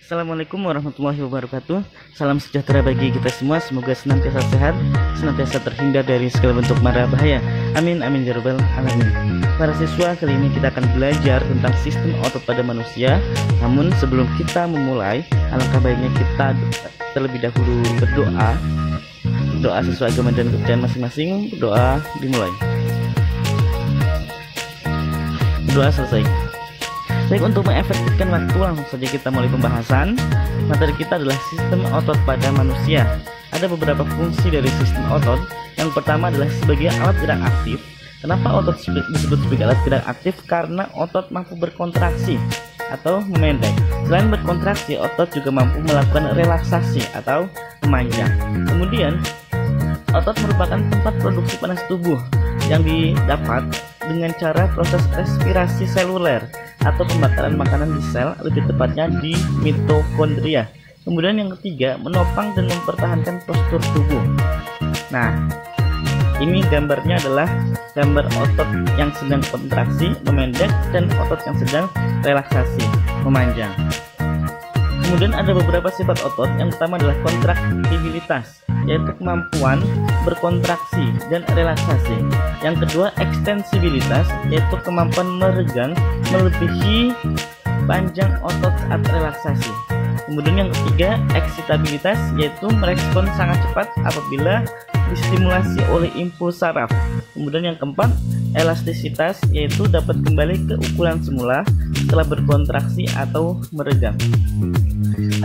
Assalamualaikum warahmatullahi wabarakatuh. Salam sejahtera bagi kita semua. Semoga senantiasa sehat, senantiasa terhindar dari segala bentuk mara bahaya. Amin amin ya rabbal alamin. Para siswa, kali ini kita akan belajar tentang sistem otot pada manusia. Namun sebelum kita memulai, alangkah baiknya kita terlebih dahulu berdoa. Doa sesuai agama dan kepercayaan masing-masing. Doa dimulai. Doa selesai. Baik, untuk mengefektifkan waktu, langsung saja kita mulai pembahasan. Materi kita adalah sistem otot pada manusia. Ada beberapa fungsi dari sistem otot. Yang pertama adalah sebagai alat gerak aktif. Kenapa otot disebut sebagai alat gerak aktif? Karena otot mampu berkontraksi atau memendek. Selain berkontraksi, otot juga mampu melakukan relaksasi atau memanjang. Kemudian, otot merupakan tempat produksi panas tubuh yang didapat dengan cara proses respirasi seluler atau pembakaran makanan di sel, lebih tepatnya di mitokondria. Kemudian yang ketiga, menopang dan mempertahankan postur tubuh. Nah, ini gambarnya adalah gambar otot yang sedang kontraksi, memendek, dan otot yang sedang relaksasi, memanjang. Kemudian ada beberapa sifat otot. Yang pertama adalah kontraktibilitas, yaitu kemampuan berkontraksi dan relaksasi. Yang kedua, ekstensibilitas, yaitu kemampuan meregang melebihi panjang otot saat relaksasi. Kemudian yang ketiga, eksitabilitas, yaitu merespon sangat cepat apabila distimulasi oleh impuls saraf. Kemudian yang keempat, elastisitas, yaitu dapat kembali ke ukuran semula setelah berkontraksi atau meregang.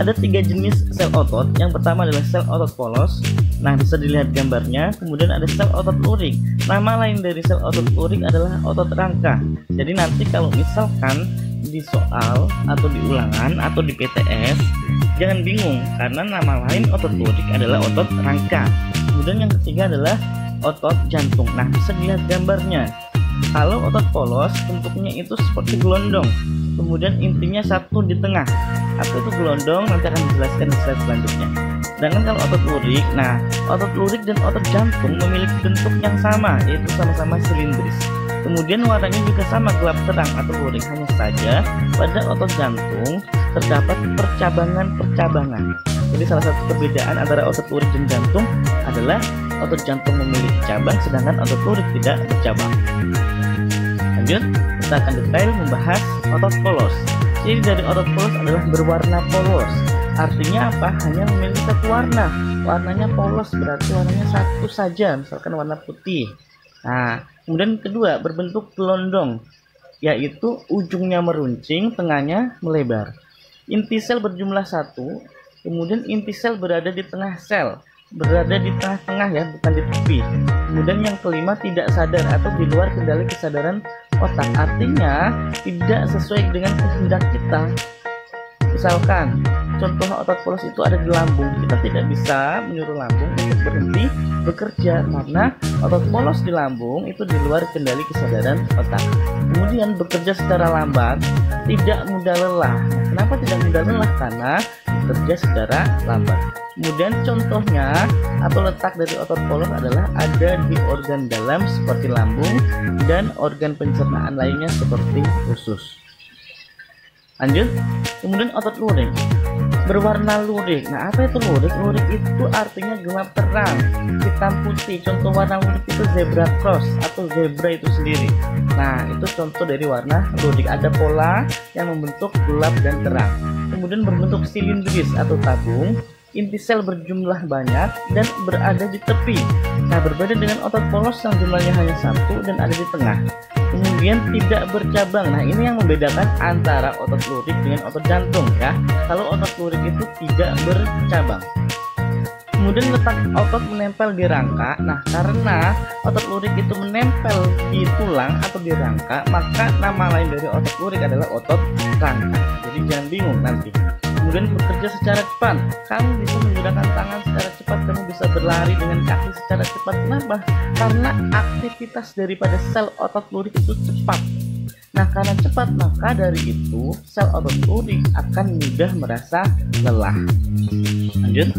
Ada 3 jenis sel otot. Yang pertama adalah sel otot polos. Nah, bisa dilihat gambarnya. Kemudian ada sel otot lurik. Nama lain dari sel otot lurik adalah otot rangka. Jadi nanti kalau misalkan di soal atau di ulangan atau di PTS, jangan bingung karena nama lain otot lurik adalah otot rangka. Kemudian yang ketiga adalah otot jantung. Nah, bisa dilihat gambarnya. Kalau otot polos bentuknya itu seperti gelondong, kemudian intinya satu di tengah. Apa itu gelondong? Nanti akan dijelaskan di slide selanjutnya. Sedangkan kalau otot lurik, nah otot lurik dan otot jantung memiliki bentuk yang sama, yaitu sama-sama silindris. Kemudian warnanya juga sama, gelap terang atau lurik. Hanya saja pada otot jantung terdapat percabangan-percabangan. Jadi salah satu perbedaan antara otot lurik dan jantung adalah otot jantung memiliki cabang, sedangkan otot lurik tidak bercabang. Lanjut, kita akan detail membahas otot polos. Jadi dari otot polos adalah berwarna polos. Artinya apa? Hanya memiliki satu warna. Warnanya polos, berarti warnanya satu saja, misalkan warna putih. Nah, kemudian kedua, berbentuk gelondong, yaitu ujungnya meruncing, tengahnya melebar. Inti sel berjumlah 1, kemudian inti sel berada di tengah sel, berada di tengah-tengah ya, bukan di tepi. Kemudian yang kelima, tidak sadar atau di luar kendali kesadaran otak. Artinya tidak sesuai dengan kehendak kita. Misalkan contoh otot polos itu ada di lambung, kita tidak bisa menyuruh lambung untuk berhenti bekerja karena otot polos di lambung itu di luar kendali kesadaran otak. Kemudian bekerja secara lambat, tidak mudah lelah. Kenapa tidak mudah lelah? Karena bekerja secara lambat. Kemudian contohnya atau letak dari otot polos adalah ada di organ dalam seperti lambung dan organ pencernaan lainnya seperti usus. Lanjut, kemudian otot lurik berwarna lurik. Nah, apa itu lurik? Lurik itu artinya gelap terang, hitam putih. Contoh warna lurik itu zebra cross atau zebra itu sendiri. Nah, itu contoh dari warna lurik. Ada pola yang membentuk gelap dan terang. Kemudian berbentuk silindris atau tabung. Inti sel berjumlah banyak dan berada di tepi. Nah, berbeda dengan otot polos yang jumlahnya hanya 1 dan ada di tengah. Kemudian tidak bercabang. Nah, ini yang membedakan antara otot lurik dengan otot jantung ya. Kalau otot lurik itu tidak bercabang. Kemudian letak otot menempel di rangka. Nah, karena otot lurik itu menempel di tulang atau di rangka, maka nama lain dari otot lurik adalah otot rangka. Jadi jangan bingung nanti. Kemudian bekerja secara cepat. Kamu bisa menggunakan tangan secara cepat, kamu bisa berlari dengan kaki secara cepat. Kenapa? Karena aktivitas daripada sel otot lurik itu cepat. Nah, karena cepat, maka dari itu sel otot lurik akan mudah merasa lelah. Lanjut.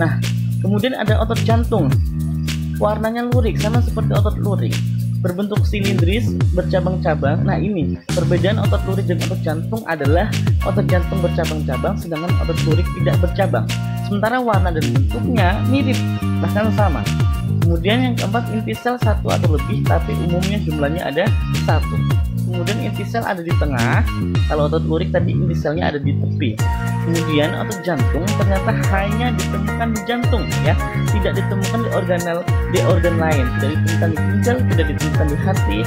Nah, kemudian ada otot jantung. Warnanya lurik, sama seperti otot lurik. berbentuk silindris bercabang-cabang. Nah, ini perbedaan otot lurik dan otot jantung adalah otot jantung bercabang-cabang sedangkan otot lurik tidak bercabang. Sementara warna dan bentuknya mirip, bahkan sama. Kemudian yang keempat, inti sel satu atau lebih, tapi umumnya jumlahnya ada satu. Kemudian inti sel ada di tengah. Kalau otot lurik tadi inti selnya ada di tepi. Kemudian otot jantung ternyata hanya ditemukan di jantung, ya, tidak ditemukan di organ lain, tidak ditemukan di ginjal, tidak ditemukan di hati.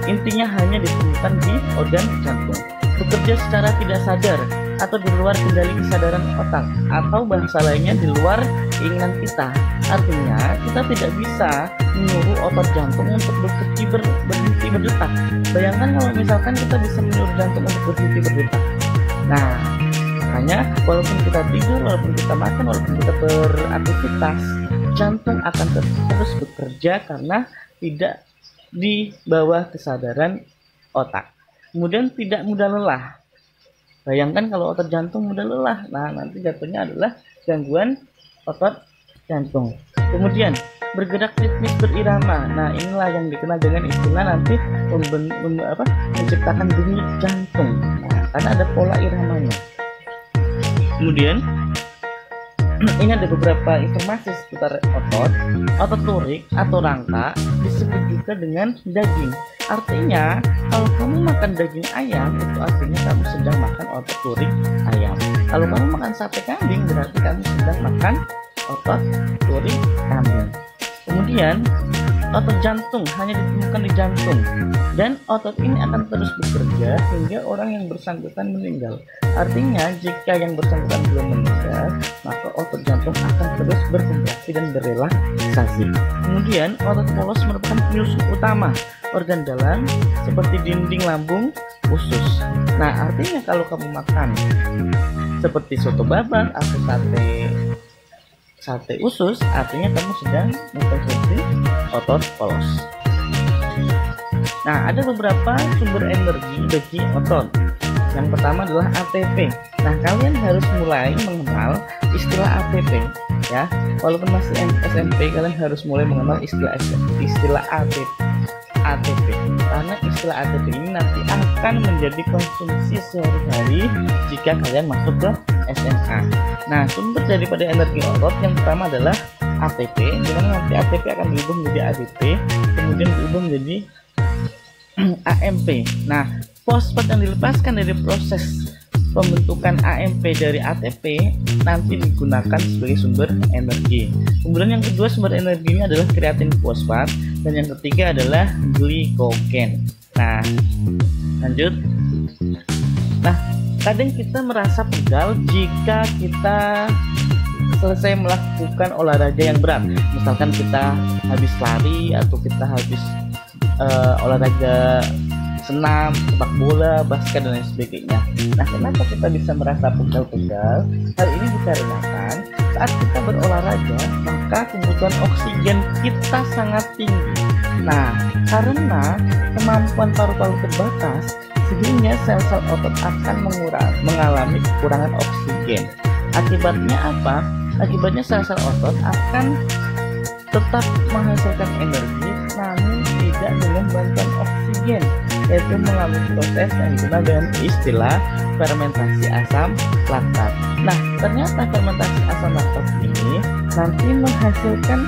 Intinya hanya ditemukan di organ jantung. Bekerja secara tidak sadar atau di luar kendali kesadaran otak, atau bahasa lainnya di luar keinginan kita. Artinya kita tidak bisa menyuruh otot jantung untuk berhenti berdetak. Bayangkan kalau misalkan kita bisa menyuruh jantung untuk berhenti berdetak. Nah, makanya walaupun kita tidur, walaupun kita makan, walaupun kita beraktivitas, jantung akan terus bekerja karena tidak di bawah kesadaran otak. Kemudian tidak mudah lelah. Bayangkan kalau otot jantung mudah lelah, nah nanti jatuhnya adalah gangguan otot jantung. Kemudian bergerak ritmis berirama. Nah, inilah yang dikenal dengan istilah nanti menciptakan denyut jantung. Nah, karena ada pola iramanya. Kemudian ini ada beberapa informasi seputar otot. Otot lurik atau rangka disebut juga dengan daging. Artinya kalau kamu makan daging ayam, itu artinya kamu sedang makan otot lurik ayam. Kalau kamu makan sate kambing, berarti kamu sedang makan otot lurik kambing. Kemudian otot jantung hanya ditemukan di jantung, dan otot ini akan terus bekerja hingga orang yang bersangkutan meninggal. Artinya jika yang bersangkutan belum meninggal, maka otot jantung akan terus berkontraksi dan berelaksasi. Kemudian otot polos merupakan penyusun utama organ dalam seperti dinding lambung, usus. Nah, artinya kalau kamu makan seperti soto babat atau sate usus, artinya kamu sedang mengkonsumsi otot polos. Nah, ada beberapa sumber energi bagi otot. Yang pertama adalah ATP. Nah, kalian harus mulai mengenal istilah ATP, ya. Walaupun masih SMP, kalian harus mulai mengenal istilah ATP. Karena istilah ATP ini nanti akan menjadi konsumsi sehari-hari jika kalian masuk ke SMA. Nah, sumber daripada energi otot yang pertama adalah ATP, di mana nanti ATP akan berubah menjadi ADP, kemudian berubah menjadi AMP. Nah, fosfat yang dilepaskan dari proses pembentukan AMP dari ATP nanti digunakan sebagai sumber energi. Kemudian yang kedua sumber energinya adalah kreatin fosfat, dan yang ketiga adalah glikogen. Nah, lanjut. Nah, kadang kita merasa pegal jika kita selesai melakukan olahraga yang berat. Misalkan kita habis lari atau kita habis olahraga senam, sepak bola, basket, dan lain sebagainya. Nah, kenapa kita bisa merasa pegal-pegal? Hal ini dikarenakan saat kita berolahraga, maka kebutuhan oksigen kita sangat tinggi. Nah, karena kemampuan paru-paru terbatas, sehingga sel-sel otot akan mengalami kekurangan oksigen. Akibatnya apa? Akibatnya sel-sel otot akan tetap menghasilkan energi, namun tidak dengan bantuan oksigen, yaitu melalui proses yang dikenal dengan istilah fermentasi asam laktat. Nah, ternyata fermentasi asam laktat ini nanti menghasilkan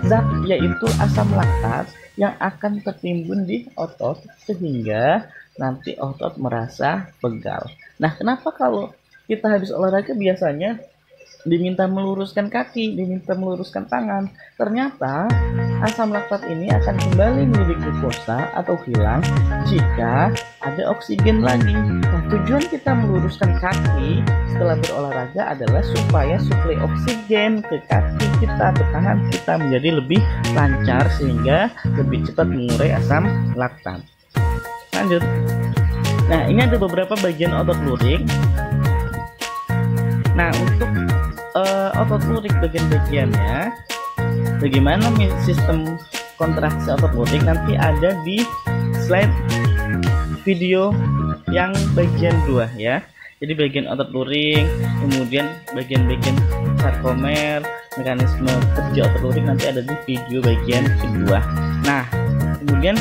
zat yaitu asam laktat yang akan tertimbun di otot sehingga nanti otot merasa pegal. Nah, kenapa kalau kita habis olahraga biasanya diminta meluruskan kaki, diminta meluruskan tangan? Ternyata asam laktat ini akan kembali menjadi glukosa atau hilang jika ada oksigen lagi. Nah, tujuan kita meluruskan kaki setelah berolahraga adalah supaya suplai oksigen ke kaki kita, ke tangan kita menjadi lebih lancar sehingga lebih cepat mengurai asam laktat. Lanjut. Nah, ini ada beberapa bagian otot lurik. Nah, untuk otot lurik bagian-bagiannya, bagaimana sistem kontraksi otot lurik nanti ada di slide video yang bagian 2 ya. Jadi bagian otot lurik, kemudian bagian-bagian sarkomer, mekanisme kerja otot lurik nanti ada di video bagian kedua. Nah, kemudian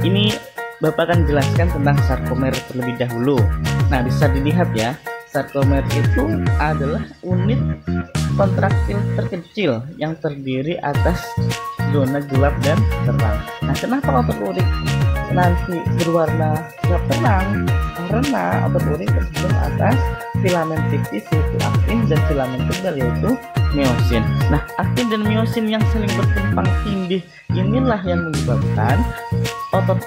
ini Bapak akan jelaskan tentang sarkomer terlebih dahulu. Nah, bisa dilihat ya, sarkomer itu adalah unit kontraktil terkecil yang terdiri atas zona gelap dan terang. Nah, kenapa otot lurik nanti berwarna gelap terang? Karena otot lurik tersusun atas filamen tipis yaitu aktin dan filamen tebal yaitu miosin. Nah, aktin dan miosin yang saling bertumpang tindih inilah yang menyebabkan otot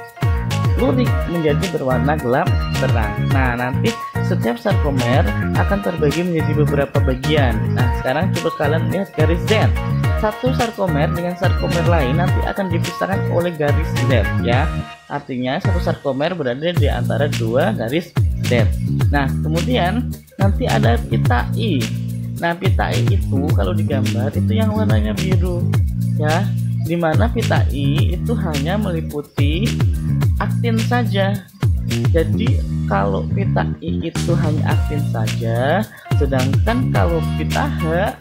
lurik menjadi berwarna gelap terang. Nah, nanti setiap sarkomer akan terbagi menjadi beberapa bagian. Nah, sekarang coba kalian lihat garis Z. Satu sarkomer dengan sarkomer lain nanti akan dipisahkan oleh garis Z ya. Artinya satu sarkomer berada di antara dua garis Z. Nah, kemudian nanti ada pita I. Nah, pita I itu kalau digambar itu yang warnanya biru ya, dimana pita I itu hanya meliputi aktin saja. Jadi kalau pita I itu hanya aktin saja, sedangkan kalau pita H,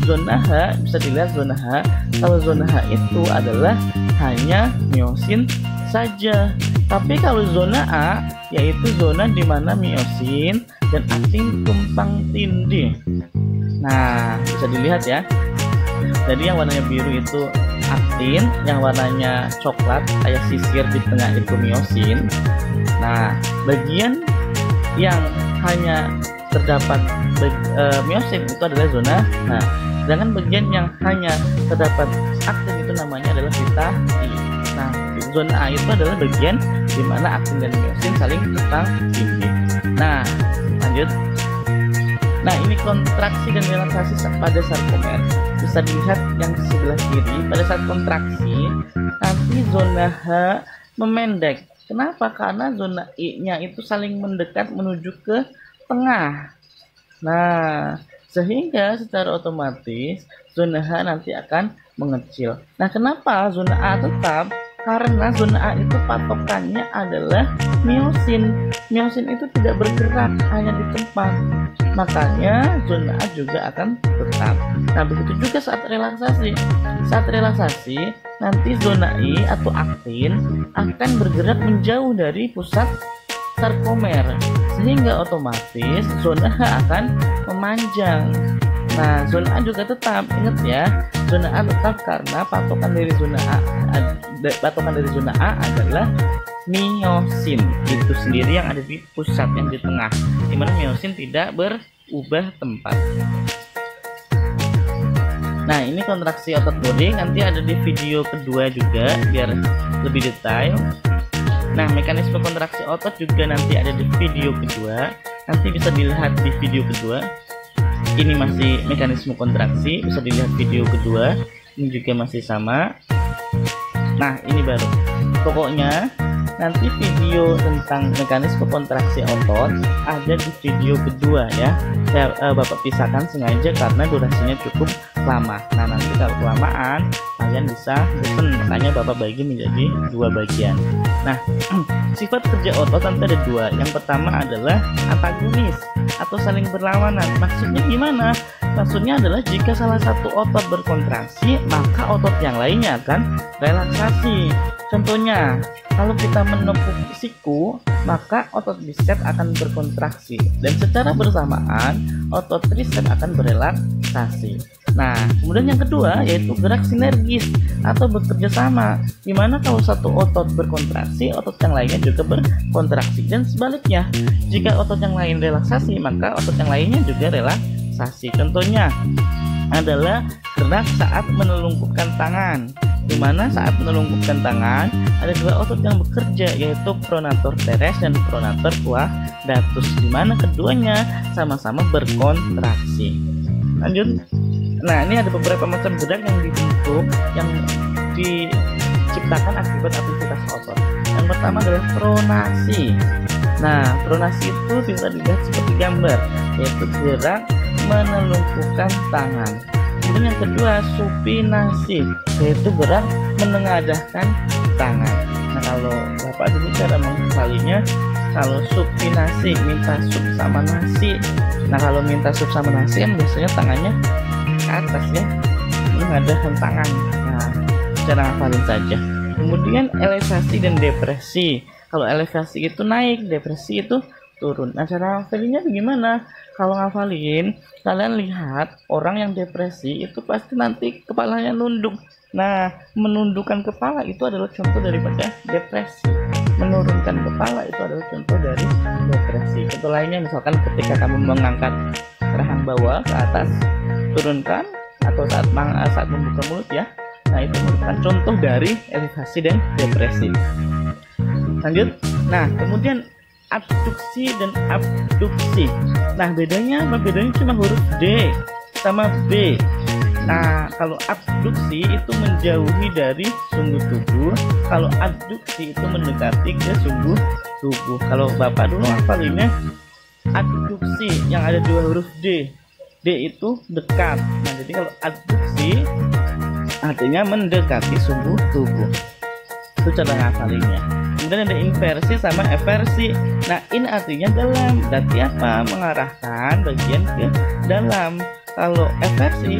zona H, bisa dilihat zona H, kalau zona H itu adalah hanya miosin saja. Tapi kalau zona A, yaitu zona di mana miosin dan aktin tumpang tindih. Nah, bisa dilihat ya. Jadi yang warnanya biru itu aktin, yang warnanya coklat kayak sisir di tengah itu miosin. Nah, bagian yang hanya terdapat miosin itu adalah zona H. Sedangkan bagian yang hanya terdapat aktin itu namanya adalah pita I. Nah, zona A itu adalah bagian di mana aktin dan miosin saling tumpang tindih. Nah, lanjut. Nah, ini kontraksi dan relaksasi pada sarkomer. Bisa dilihat yang di sebelah kiri, pada saat kontraksi nanti zona H memendek. Kenapa? Karena zona I-nya itu saling mendekat menuju ke tengah. Nah, sehingga secara otomatis zona H nanti akan mengecil. Nah, kenapa zona A tetap? Karena zona A itu patokannya adalah miosin. Miosin itu tidak bergerak, hanya di tempat. Makanya zona A juga akan tetap. Nah, begitu juga saat relaksasi. Saat relaksasi, nanti zona I atau aktin akan bergerak menjauh dari pusat sarkomer, sehingga otomatis zona H akan memanjang. Nah, zona A juga tetap, ingat ya, zona A tetap karena patokan dari zona A adalah miosin itu sendiri yang ada di pusat, yang di tengah, dimana miosin tidak berubah tempat. Nah, ini kontraksi otot lurik, nanti ada di video kedua juga biar lebih detail. Nah, mekanisme kontraksi otot juga nanti ada di video kedua, nanti bisa dilihat di video kedua. Ini masih mekanisme kontraksi, bisa dilihat video kedua, ini juga masih sama. Nah, ini baru. Pokoknya nanti video tentang mekanisme kontraksi otot ada di video kedua ya. Bapak pisahkan sengaja karena durasinya cukup lama. Nah, nanti kalau kelamaan kalian bisa bosan, makanya Bapak bagi menjadi dua bagian. Nah, sifat kerja otot nanti ada dua. Yang pertama adalah antagonis atau saling berlawanan. Maksudnya gimana? Maksudnya adalah jika salah satu otot berkontraksi, maka otot yang lainnya akan relaksasi. Contohnya, kalau kita menepuk siku, maka otot bisep akan berkontraksi dan secara bersamaan otot tricep akan berelaksasi. Nah, kemudian yang kedua yaitu gerak sinergis atau bekerja sama, dimana kalau satu otot berkontraksi, otot yang lainnya juga berkontraksi, dan sebaliknya, jika otot yang lain relaksasi, maka otot yang lainnya juga relaksasi. Contohnya adalah gerak saat menelungkupkan tangan, dimana saat menelungkupkan tangan ada dua otot yang bekerja, yaitu pronator teres dan pronator quadratus, dimana keduanya sama-sama berkontraksi. Lanjut. Nah, ini ada beberapa macam gerak yang dibentuk, yang diciptakan akibat aktivitas otot. Yang pertama adalah pronasi. Nah, pronasi itu bisa dilihat seperti gambar, yaitu gerak menelungkupkan tangan. Kemudian yang kedua supinasi, yaitu gerak menengadahkan tangan. Nah, kalau Bapak dulu cara mengkalinya, kalau supinasi minta sup sama nasi. Nah, kalau minta sup sama nasi kan biasanya tangannya ke atas ya, ini ada tangan. Nah, cara ngafalin saja. Kemudian elevasi dan depresi. Kalau elevasi itu naik, depresi itu turun. Nah, cara ngafalinnya gimana? Kalau ngafalin, kalian lihat orang yang depresi itu pasti nanti kepalanya nunduk. Nah, menundukkan kepala itu adalah contoh daripada depresi. Menurunkan kepala itu adalah contoh dari depresi. Contoh lainnya misalkan ketika kamu mengangkat rahang bawah ke atas, turunkan, atau saat membuka mulut ya. Nah, itu merupakan contoh dari elevasi dan depresi. Lanjut. Nah, kemudian abduksi dan abduksi. Nah, bedanya apa? Bedanya cuma huruf D sama B. Nah, kalau abduksi itu menjauhi dari sumbu tubuh, kalau abduksi itu mendekati ke sumbu tubuh. Kalau Bapak dulu hafalinnya abduksi yang ada dua huruf D. D itu dekat. Nah, jadi kalau abduksi artinya mendekati sumbu tubuh. Itu cara ngafalinnya. Kemudian ada inversi sama eversi. Nah, in artinya dalam, berarti apa? Mengarahkan bagian ke dalam. Kalau eversi,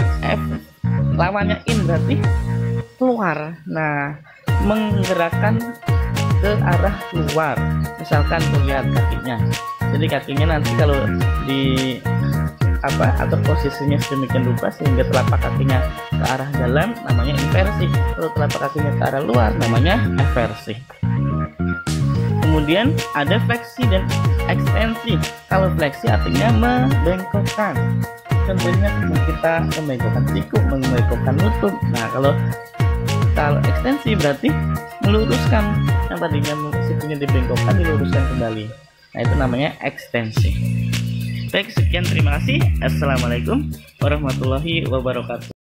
lawannya in berarti keluar. Nah, menggerakkan ke arah keluar. Misalkan lihat kakinya. Jadi kakinya nanti kalau di atau posisinya sedemikian rupa sehingga telapak kakinya ke arah dalam, namanya inversi. Kalau telapak kakinya ke arah luar, namanya eversi. Kemudian ada fleksi dan ekstensi. Kalau fleksi artinya membengkokkan. Contohnya kita membengkokkan siku, membengkokkan lutut. Nah, kalau ekstensi berarti meluruskan. Yang tadinya sikunya dibengkokkan, diluruskan kembali. Nah, itu namanya ekstensi. Baik, sekian, terima kasih. Assalamualaikum warahmatullahi wabarakatuh.